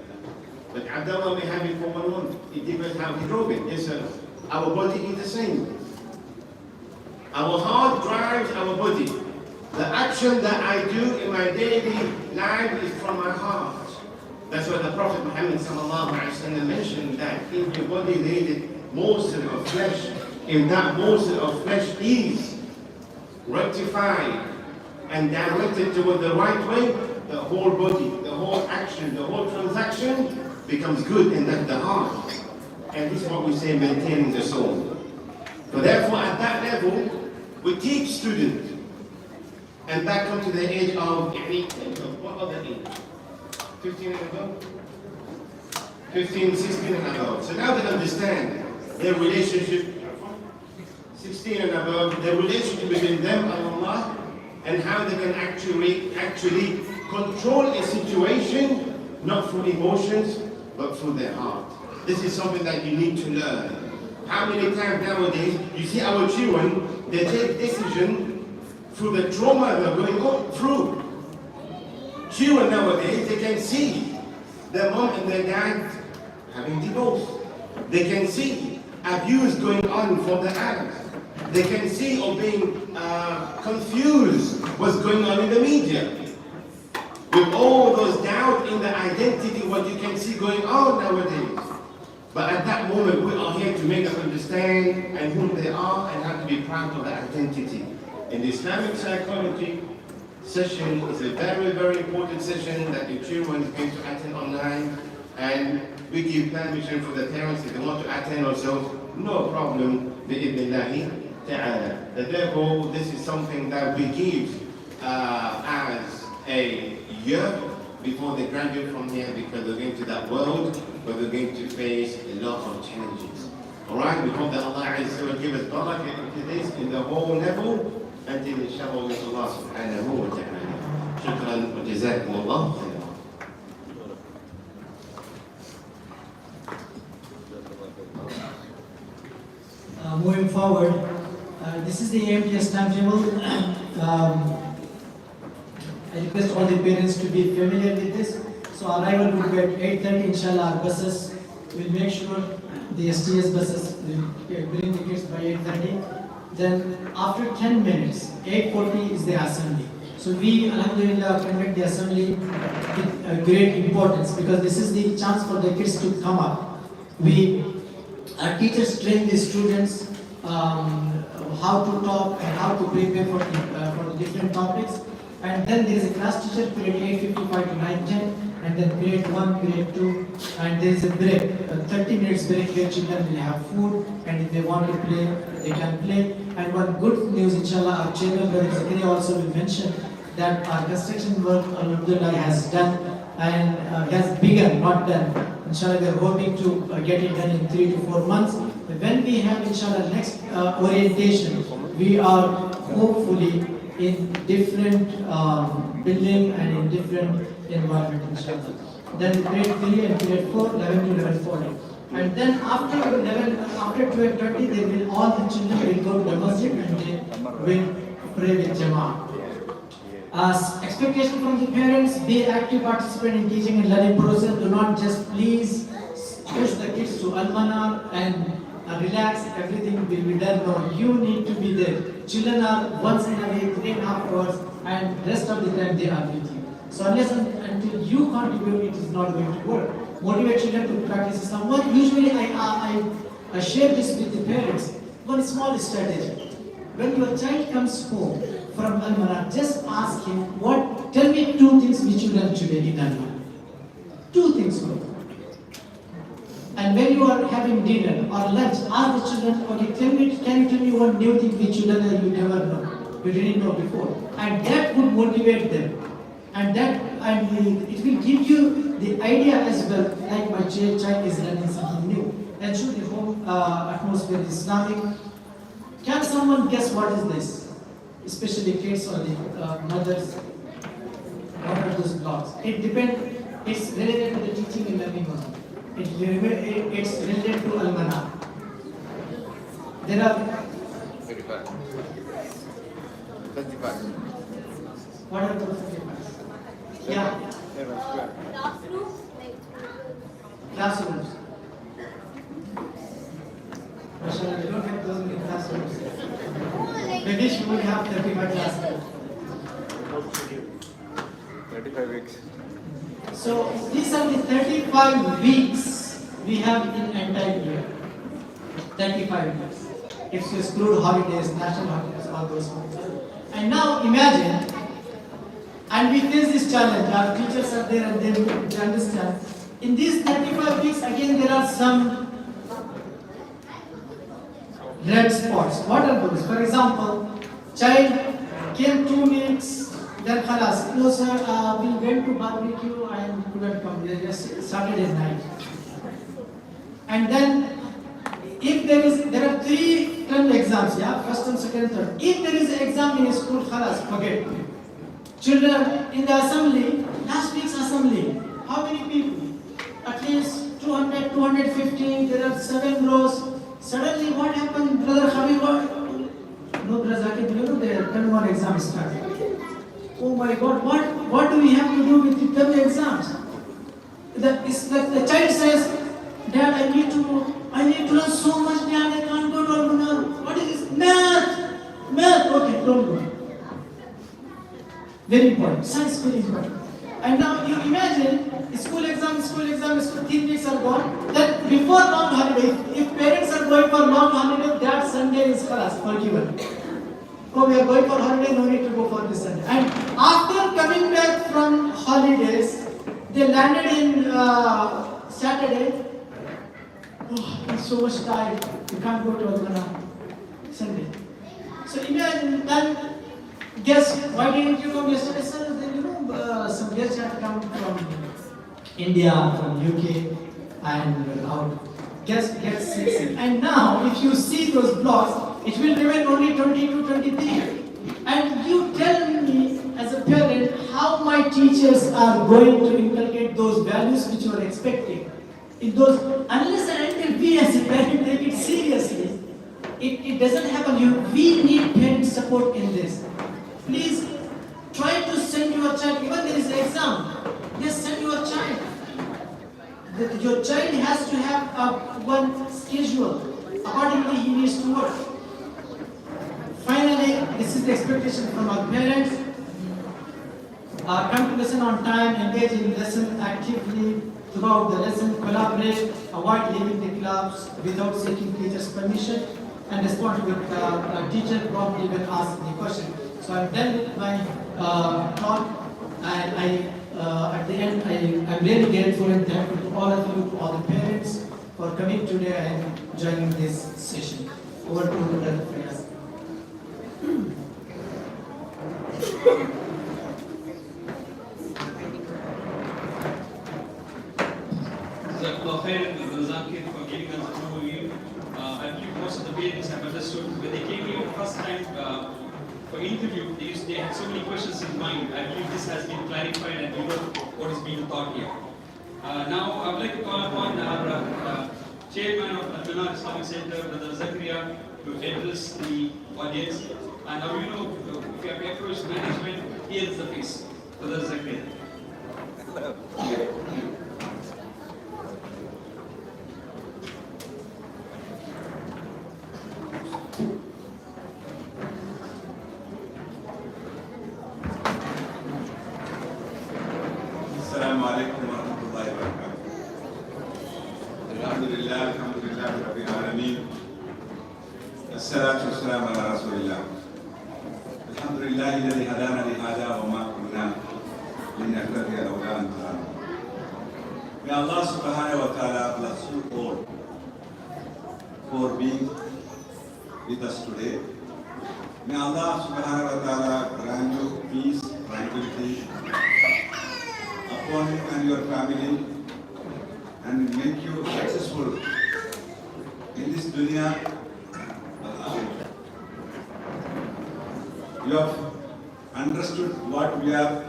but Abdullah may have it for 1 month. It depends how he drove it. Yes, sir. Our body is the same. Our heart drives our body. The action that I do in my daily life is from my heart. That's why the Prophet Muhammad mentioned that in your body there is a morsel of flesh. If that morsel of flesh is rectified and directed toward the right way, the whole body, the whole action, the whole transaction becomes good, and that's the heart. And this is what we say, maintaining the soul. So therefore, at that level, we teach students, and that comes to the age of, what other age? 15 and above? 15, 16 and above. So now they understand their relationship, 16 and above, the relationship between them and Allah, and how they can actually control a situation, not through emotions, but through their heart. This is something that you need to learn. How many times nowadays, you see our children, they take decisions through the trauma they're going through. Children nowadays, they can see their mom and their dad having divorce. They can see abuse going on from the adults. They can see or being confused what's going on in the media. With all those doubts in the identity, what you can see going on nowadays. But at that moment, we are here to make them understand and who they are and have to be proud of their identity. And the Islamic psychology session is a very, very important session that the children is going to attend online. And we give permission for the parents if they want to attend also, no problem, bi'idhnillahi ta'ala. Therefore, this is something that we give as a year before they graduate from here, because they're going to that world where they're going to face a lot of challenges. Alright, we hope that Allah will give us barakah into this in the whole level until inshallah with Allah subhanahu wa ta'ala. Shukran wa jazakum Allah khairan. Moving forward, this is the AMTS timetable. I request all the parents to be familiar with this. So arrival would be at 8:30. Inshallah, our buses will make sure the STS buses will bring the kids by 8:30. Then after 10 minutes, 8:40 is the assembly. So we, alhamdulillah, conduct the assembly with great importance, because this is the chance for the kids to come up. Our teachers train the students how to talk and how to prepare for the different topics. And then there is a class teacher, period 8:55 to 9:10, and then period 1, period 2, and there is a break, a 30 minutes break where children will have food, and if they want to play, they can play. And one good news, inshallah, our chairman, Brother Zakaria, also will mention that our construction work, alhamdulillah, has done and has begun, not done. Inshallah, we are hoping to get it done in 3 to 4 months. When we have, inshallah, next orientation, we are hopefully in different building and in different environment, inshallah. Then grade 3 and grade 4, 11 to 11:40. And then after 12:30, they will, all the children will go to the masjid and they will pray with Jama'ah. As expectation from the parents, be active participant in teaching and learning process. Do not just please push the kids to Al-Manar and relax, everything will be done. No, you need to be there. Children are once in a way, 3.5 hours, and rest of the time they are with you. So unless until you contribute, it is not going to work. Motivate children to practice Islam. Usually I share this with the parents. One small strategy. When your child comes home from Al-Manar, just ask him, tell me 2 things which you learned today in Al-Manar. 2 things more. And when you are having dinner or lunch, ask the children, okay, can you tell me one new thing which you learned that you never know, you didn't know before. And that would motivate them. And it will give you the idea as well, like my child is learning something new. And should the home atmosphere is Islamic. Can someone guess what is this? Especially kids or the mothers. What are those blocks? It depends, it's related to the teaching and learning also. It's related to Al-Manar. There are 35. 35. What are those 35? Yeah. Classrooms. Mashallah, we don't have those many classrooms. We wish we would have 35 classrooms. 35 weeks. So these are the 35 weeks we have in entire year. 35 weeks. If you exclude holidays, national holidays, all those ones. And now imagine And we face this challenge. Our teachers are there and they understand. In these 35 weeks, again, there are some red spots. What are those? For example, child came 2 weeks, then khalas. No sir, we went to barbecue and couldn't come here yesterday, Saturday night. And then, if there are 3 term exams, yeah, first and second, third. If there is an exam in school, khalas, forget. Children in the assembly, last week's assembly, how many people? At least 200, 250, there are 7 rows. Suddenly what happened, brother Habib? No, brother Zakir, you know the term 1 exam started. Oh my God, what do we have to do with the term exams? It's like the child says, Dad, I need to learn so much, Dad, I can't go to Almanar. What is this? Math, okay, don't go. Very important, science very important. And now you imagine, school exam, 3 weeks are gone. Then before long holiday, if parents are going for long holiday, that Sunday is khalas, forgiven. Oh, we are going for holiday, no need to go for this Sunday. And after coming back from holidays, they landed in Saturday. Oh, I'm so much tired. We can't go to Almana Sunday. So imagine, then guess, why didn't you come yesterday, sir? Then some guests had come from India, from UK, and our guests get sick. And now, if you see those blocks, it will remain only 22, 23. And you tell me, as a parent, how my teachers are going to inculcate those values which you are expecting. Unless and until we as a parent take it seriously, it doesn't happen. We need parent support in this. Please try to send your child, even there is an exam, just send your child. Your child has to have one schedule. Accordingly, he needs to work. Finally, this is the expectation from our parents. Come to lesson on time, engage in lesson actively throughout the lesson, collaborate, avoid leaving the class without seeking teacher's permission, and respond to the teacher promptly when asked the question. So I'm done with my talk, and at the end, I'm really grateful and thankful to all of you, to all the parents, for coming today and joining this session. Over to Brother Fayaz. Jazakallah khair, Brother Zakir, for giving us an overview. I believe most of the parents have understood. When they came here first time for interview, they had so many questions in mind. I believe this has been clarified and you know what is being taught here. Now, I would like to call upon our chairman of Al-Manar Islamic Center, Brother Zakaria, to address the audience. And now you know, if you have approached management, here is the face. Brother Zakaria. السلام عليكم ورحمة الله وبركاته. الحمد لله رب العالمين. الصلاة والسلام على رسول الله. الحمد لله الذي هدانا لهذا وما كنا لنهتدي لولا أن هدانا. May Allah subhanahu wa ta'ala bless you all for being with us today. May Allah subhanahu wa ta'ala grant you peace, tranquility upon you and your family, and make you successful in this dunya. You have understood what we are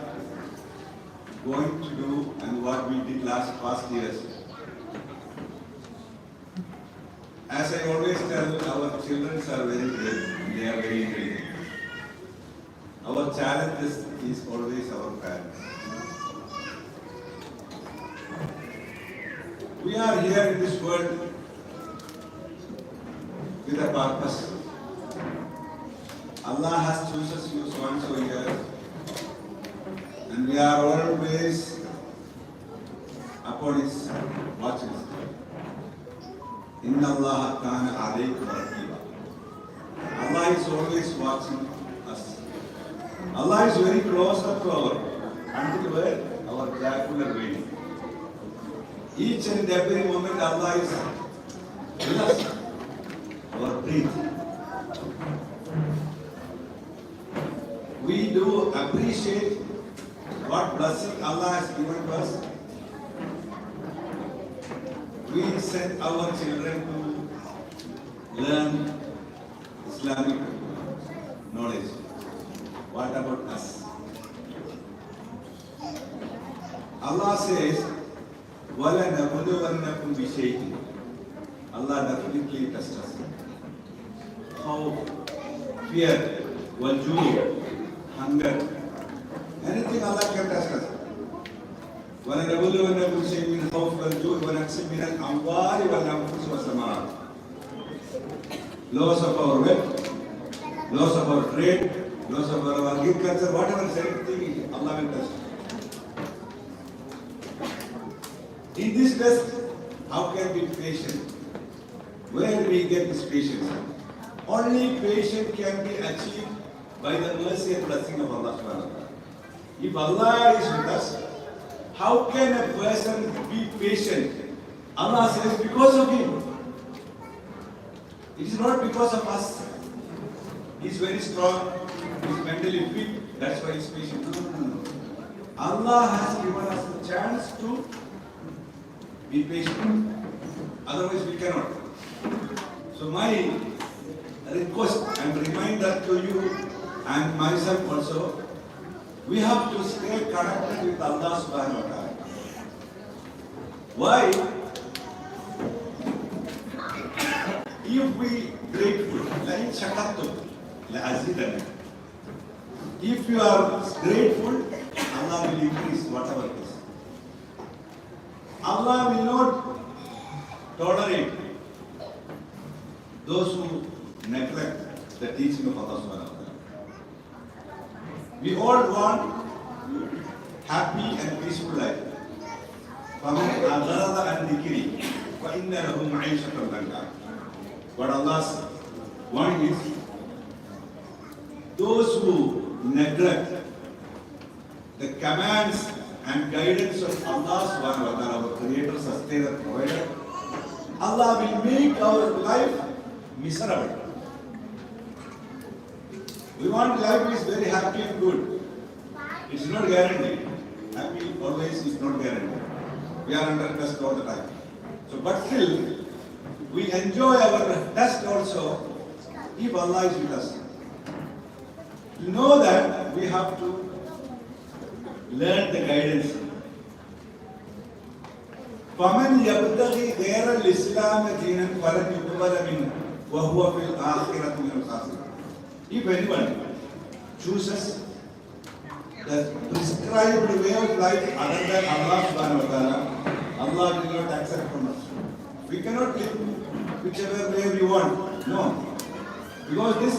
going to do and what we did past years. As I always tell, our children are very great. They are very intelligent. Our challenge is always our parents. We are here in this world with a purpose. Allah has chosen you so and so years, and we are always upon His watches. Inna Allah kana alaykum raqiba. Allah is always watching us. Allah is very close to our until where our jocular vein. Each and every moment Allah is with us. Our breath. We do appreciate what blessing Allah has given to us. We send our children to learn Islamic knowledge. What about us? Allah says, وَلَنَبْلُوَنَّكُمْ بِشَيْءٍ. Allah definitely tests us. How fear, wal-ju', hunger, anything Allah can test us. وَلَنَبْلُوَنَّكُمْ بِشَيْءٍ مِنَ الْخَوْفِ وَالْجُوعِ وَنَقْصٍ مِنَ الْأَمْوَالِ وَالْأَنفُسِ وَالثَّمَرَاتِ. Loss of our wealth, loss of our trade, loss of our agriculture, whatever thing Allah will test. In this test, how can we be patient? Where do we get this patience? Only patience can be achieved by the mercy and blessing of Allah subhanahu wa ta'ala. If Allah is with us, how can a person be patient? Allah says, because of him. It is not because of us. He is very strong, he is mentally fit, that's why he is patient. No. Allah has given us the chance to be patient. Otherwise we cannot. So my request and reminder to you and myself also, we have to stay connected with Allah subhanahu wa ta'ala. Why? If we grateful, لَإِنْ شَكَرْتُمْ لَأَزِيدَنَّكُمْ. If you are grateful, Allah will increase whatever it is. Allah will not tolerate those who neglect the teaching of Allah subhanahu wa ta'ala. We all want happy and peaceful life. فَمَنْ أَغَرَضَ عَنْ ذِكْرِي فَإِنَّ لَهُ مَعِيشَةً ضَنكًا. But Allah's warning is, those who neglect the commands and guidance of Allah subhanahu wa ta'ala, our creator, sustainer, provider, Allah will make our life miserable. We want life is very happy and good. It's not guaranteed. Happy always is not guaranteed. We are under test all the time. So, but still, we enjoy our test also if Allah is with us. To know that we have to learn the guidance. فَمَنْ يَبْتَغِي غَيْرَ الْإِسْلَامِ دِينًا فَلَنْ يُقْبَلَ مِنْهُ وَهُوَ فِي الْآخِرَةِ مِنَ الْخَاسِرِينَ. If anyone chooses the prescribed way of life other than Allah subhanahu wa ta'ala, Allah will not accept from us. We cannot live whichever way we want. No. Because this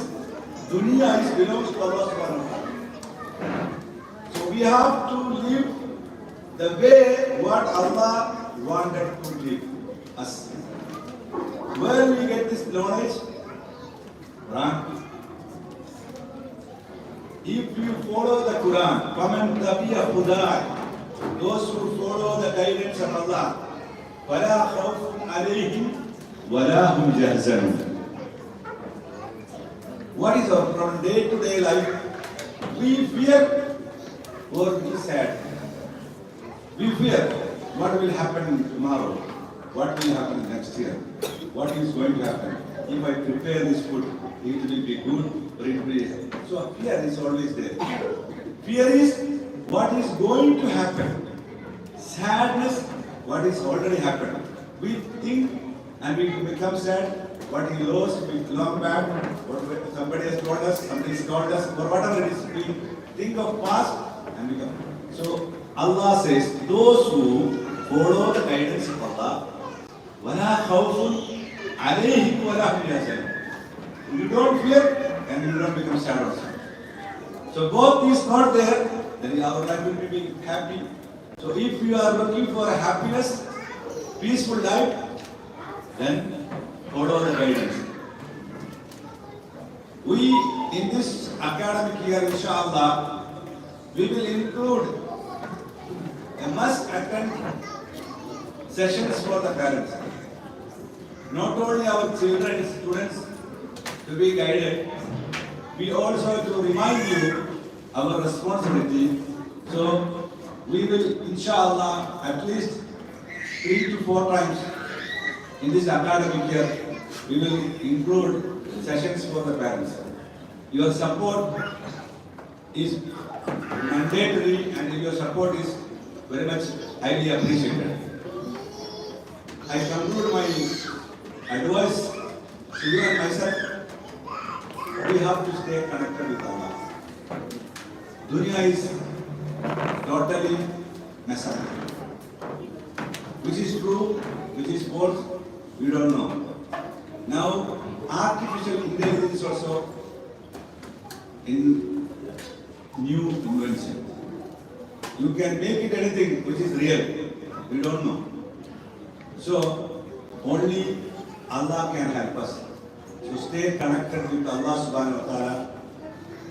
dunya belongs to Allah subhanahu wa ta'ala. So we have to live the way what Allah wanted to live us. Where we get this knowledge? Quran. If you follow the Quran, فَمَنْ تَبِيَ خُدَاءَ, those who follow the guidance of Allah, فَلَا خَوْفٌ عَلَيْهِمْ وَلَا هُمْ يَحْزَنُونَ. What is our problem? Day-to-day life, we fear or we sad. We fear what will happen tomorrow, what will happen next year, what is going to happen. If I prepare this food, it will be good or it will be. So fear is always there. Fear is what is going to happen. Sadness, what is already happened. We think and we become sad. What we lost, we long back. What somebody has told us, somebody has told us, or whatever it is. We think of past and we come. So Allah says, those who follow the guidance of Allah, وَلَا خَوْفٌ عَلَيْهِمْ وَلَا هُمْ يَحْزَنُونَ. You don't fear and you don't become sad also. So both is not there, then our life will be happy. So if you are looking for a happiness, peaceful life, then follow the guidance. We, in this academic year, inshallah, we will include they must attend sessions for the parents. Not only our children, students to be guided, we also have to remind you our responsibility. So we will, inshallah, at least 3 to 4 times in this academic year, we will include sessions for the parents. Your support is mandatory and your support is very much highly appreciated. I conclude my advice to you and myself. We have to stay connected with Allah. Dunya is totally messed up. Which is true, which is false, we don't know. Now, artificial intelligence is also in new invention. You can make it anything which is real. We don't know. So, only Allah can help us. So stay connected with Allah subhanahu wa ta'ala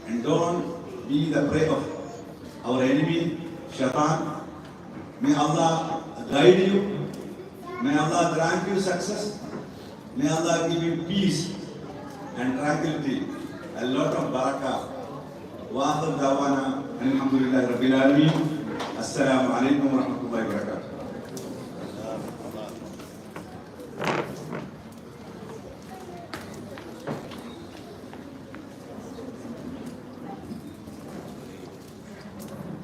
and don't be the prey of our enemy, Shaitan. May Allah guide you. May Allah grant you success. May Allah give you peace and tranquility. A lot of barakah. Wa akhir dawana alhamdulillahi rabbil alameen. Assalamu alaikum wa rahmatullahi wa barakatuh.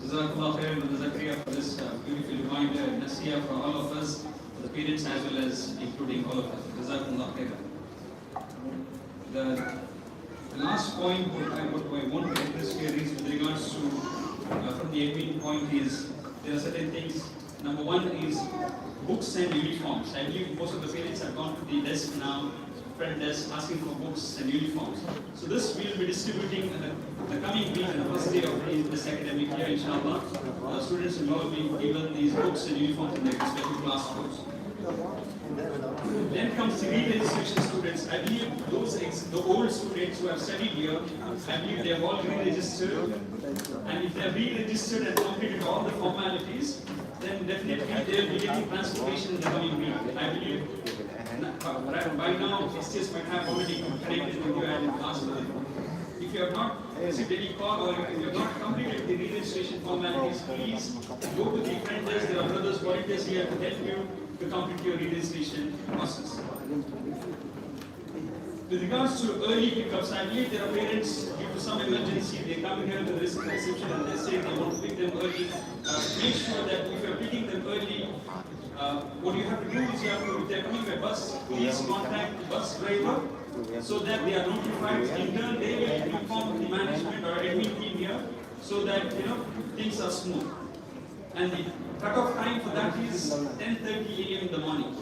Jazakallah khairan, Brother Zakaria, for this beautiful reminder and nasiyah for all of us, for the parents as well as including all of us. Jazakallah khairan. The last point I want to address here is with regards to, from the admin point is, there are certain things. Number one is books and uniforms. I believe most of the parents have gone to the desk now, front desk, asking for books and uniforms. So this we will be distributing the coming week and the first day of this academic year, inshallah. Students will all be given these books and uniforms in their respective classrooms. Then comes the re-registration students. I believe the old students who have studied here, I believe they have all re-registered. And if they have re-registered and completed all the formalities, then definitely they will be getting transportation in the coming week. I believe by now, STS might have already connected with you and asked for them. If you have not received any call or if you have not completed the re-registration formalities, please go to the front desk. There are brothers, volunteers here to help you to complete your re-registration process. With regards to early pickups, I believe there are parents, due to some emergency, they come here to the reception and they say they want to pick them early. Make sure that if you are picking them early, what you have to do is you have to, if they are coming by bus, please contact the bus driver so that they are notified. In turn, they will inform the management or admin team here so that things are smooth. And the cut-off time for that is 10:30 a.m. in the morning.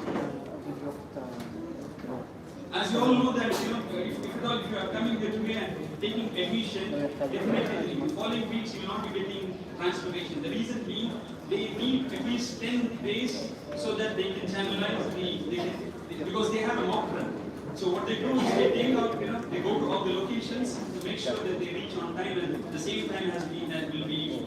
As you all know that, if you are coming here today and taking admission, definitely in the following weeks you will not be getting transportation. The reason being, they need at least 10 days so that they can channelize because they have a mock run. So what they do is they take out, they go to all the locations to make sure that they reach on time and the same time will be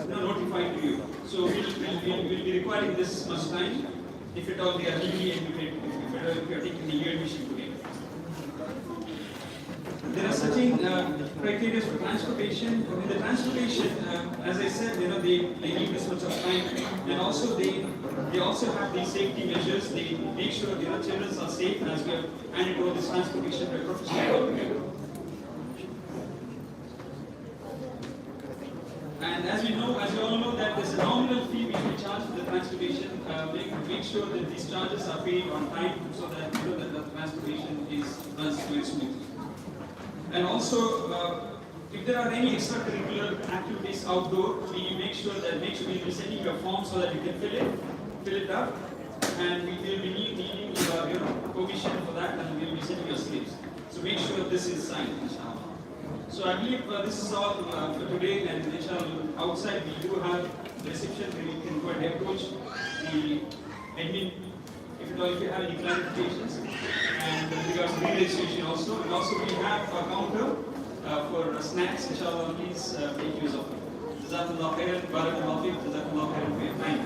notified to you. So we'll be requiring this much time if at all they are legally admitted, if you are taking the admission today. There are certain criteria for transportation. In the transportation, as I said, they need this much of time, and also they also have these safety measures. They make sure children are safe as we have handed over this transportation to a professional organizer. And as you all know that there's a nominal fee which we charge for the transportation. Make sure that these charges are paid on time so that that the transportation runs smoothly. And also, if there are any extracurricular activities outdoor, we make sure we'll be sending you a form so that you can fill it up, and we will be needing your permission for that, and we will be sending you slips. So make sure this is signed, inshallah. So I believe this is all for today, and inshallah outside we do have the reception where you can go and approach the admin if you have any clarifications, and with regards to registration also. And also we have a counter for snacks, inshallah, please make use of it. Jazakallah khairan, barakallah feek, jazakallah khairan for your time.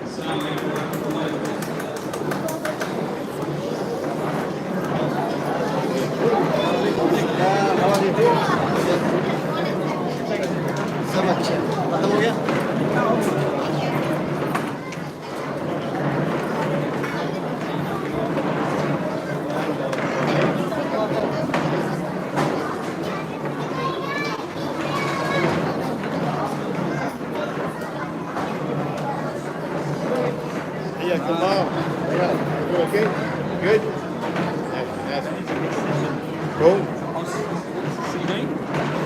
Assalamu alaikum wa rahmatullahi wa barakatuh. حياك الله. You okay? Good? That's cool.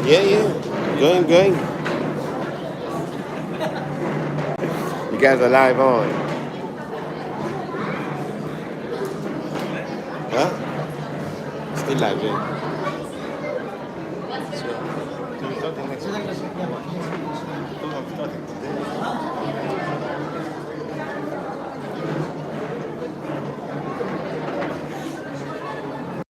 Yeah. Going. You guys are live on. Huh? Still live, yeah.